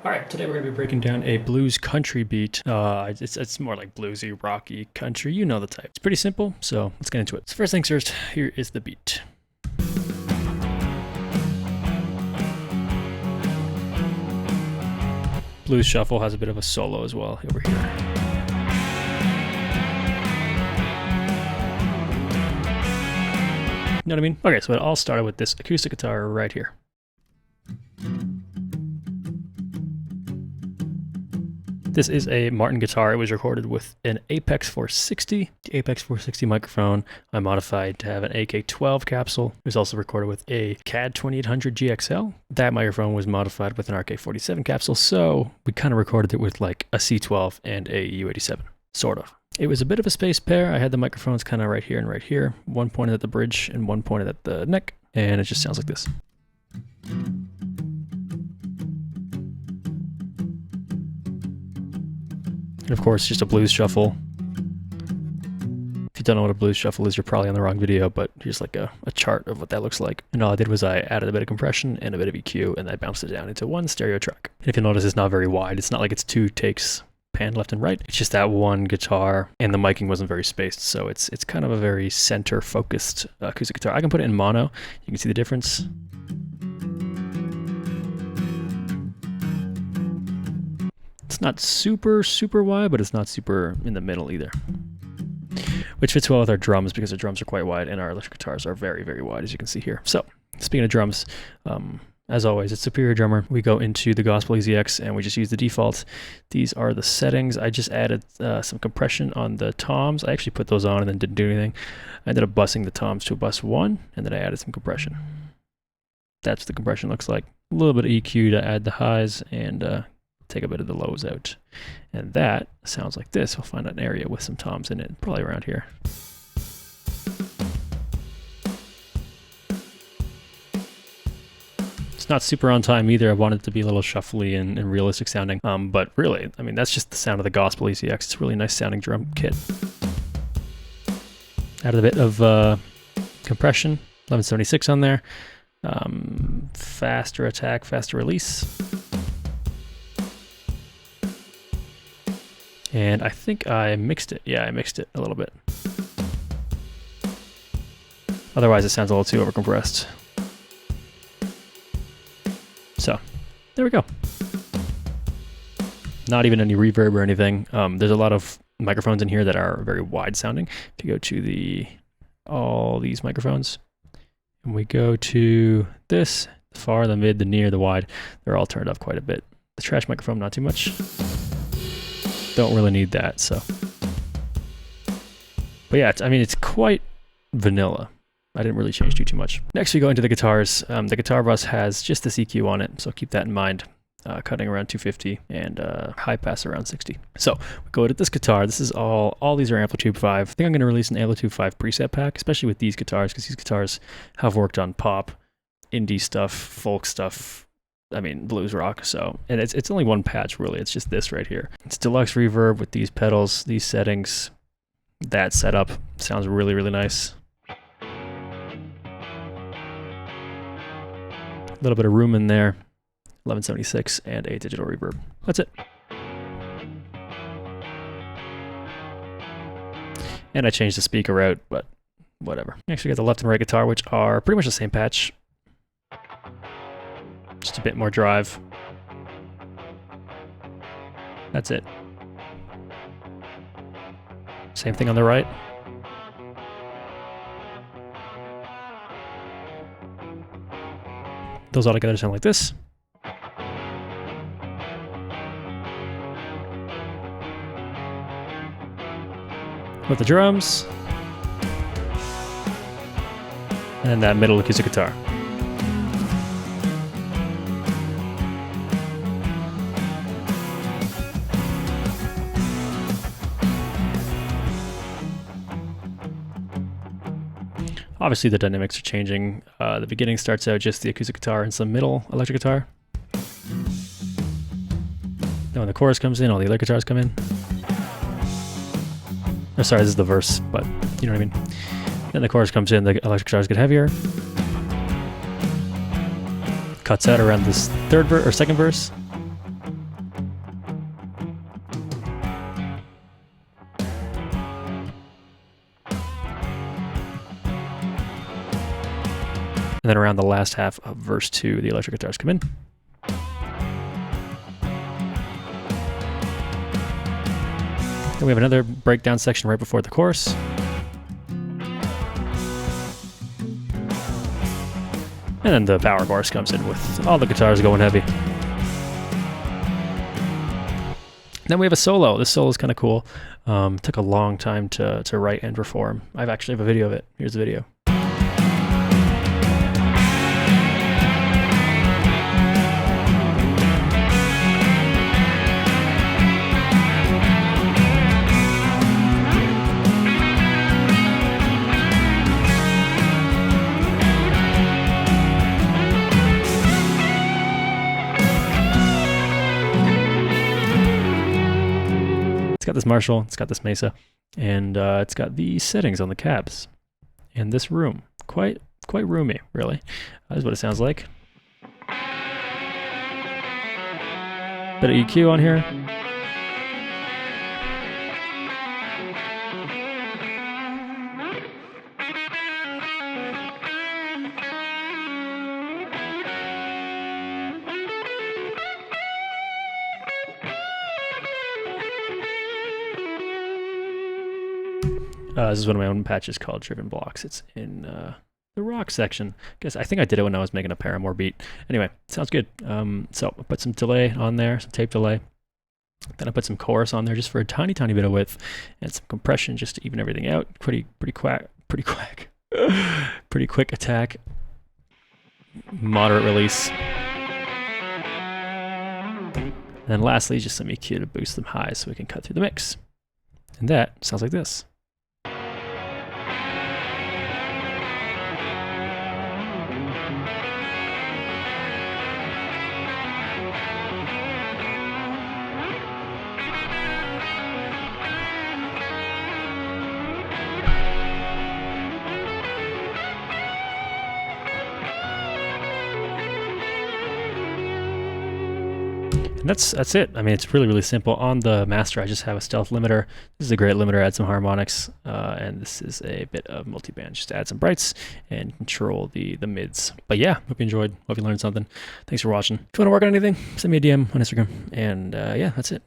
All right, today we're going to be breaking down a blues country beat. It's more like bluesy, rocky country. You know the type. It's pretty simple, so let's get into it. So first things first, here is the beat. Blues shuffle has a bit of a solo as well over here. You know what I mean? Okay, so it all started with this acoustic guitar right here. This is a Martin guitar. It was recorded with an Apex 460. The Apex 460 microphone I modified to have an AK-12 capsule. It was also recorded with a CAD 2800 GXL. That microphone was modified with an RK-47 capsule, so we kind of recorded it with like a C12 and a U87, sort of. It was a bit of a space pair. I had the microphones kind of right here and right here. One pointed at the bridge and one pointed at the neck, and it just sounds like this. And of course, just a blues shuffle. If you don't know what a blues shuffle is, you're probably on the wrong video, but here's like a chart of what that looks like. And all I did was I added a bit of compression and a bit of EQ, and I bounced it down into one stereo track. And if you notice, it's not very wide. It's not like it's two takes panned left and right. It's just that one guitar, and the miking wasn't very spaced, so it's kind of a very center-focused acoustic guitar. I can put it in mono. You can see the difference. It's not super wide, but it's not super in the middle either. Which fits well with our drums because the drums are quite wide and our electric guitars are very wide, as you can see here. So, speaking of drums, as always, it's Superior Drummer. We go into the Gospel EZX and we just use the default. These are the settings. I just added some compression on the toms. I actually put those on and then didn't do anything. I ended up busing the toms to a bus 1, and then I added some compression. That's what the compression looks like. A little bit of EQ to add the highs and take a bit of the lows out. And that sounds like this. We'll find an area with some toms in it, probably around here. It's not super on time either. I wanted it to be a little shuffly and realistic sounding. But really, I mean, that's just the sound of the Gospel EZX. It's a really nice sounding drum kit. Added a bit of compression, 1176 on there. Faster attack, faster release. And I think I mixed it. Yeah, I mixed it a little bit. Otherwise, it sounds a little too overcompressed. So, there we go. Not even any reverb or anything. There's a lot of microphones in here that are very wide sounding. If you go to all these microphones, and we go to this, the far, the mid, the near, the wide, they're all turned up quite a bit. The trash microphone, not too much. Don't really need that, so. But yeah, I mean, it's quite vanilla. I didn't really change too much. Next, we go into the guitars. The guitar bus has just this EQ on it, so keep that in mind. Cutting around 250 and high pass around 60. So we go to this guitar. This is all these are Amplitude 5. I think I'm going to release an Amplitude 5 preset pack, especially with these guitars, because these guitars have worked on pop, indie stuff, folk stuff, I mean, blues rock. So, and it's only one patch really. It's just this right here. It's deluxe reverb with these pedals, these settings. That setup sounds really nice. A little bit of room in there. 1176 and a digital reverb. That's it. And I changed the speaker out, but whatever. Next we got the left and right guitar, which are pretty much the same patch. Just a bit more drive. That's it. Same thing on the right. Those all together sound like this. With the drums. And that middle acoustic guitar. Obviously, the dynamics are changing. The beginning starts out just the acoustic guitar and some middle electric guitar. Then when the chorus comes in, all the other guitars come in. Oh, sorry, this is the verse, but you know what I mean. Then the chorus comes in, the electric guitars get heavier. Cuts out around this second verse. And then around the last half of verse 2, the electric guitars come in. Then we have another breakdown section right before the chorus. And then the power chorus comes in with all the guitars going heavy. Then we have a solo. This solo is kind of cool. Took a long time to write and perform. I actually have a video of it. Here's the video. It's got this Marshall, it's got this Mesa, and it's got these settings on the cabs. And this room, quite roomy, really. That's what it sounds like. Bit of EQ on here. This is one of my own patches called Driven Blocks. It's in the rock section. I think I did it when I was making a Paramore beat. Anyway, sounds good. So I put some delay on there, some tape delay. Then I put some chorus on there just for a tiny bit of width, and some compression just to even everything out. Pretty quick attack. Moderate release. And then lastly, just some EQ to boost them high so we can cut through the mix. And that sounds like this. And that's it. I mean, it's really simple. On the master, I just have a stealth limiter. This is a great limiter, add some harmonics, and this is a bit of multiband, just to add some brights and control the mids. But yeah, hope you enjoyed, hope you learned something. Thanks for watching. If you want to work on anything, send me a DM on Instagram, and yeah, that's it.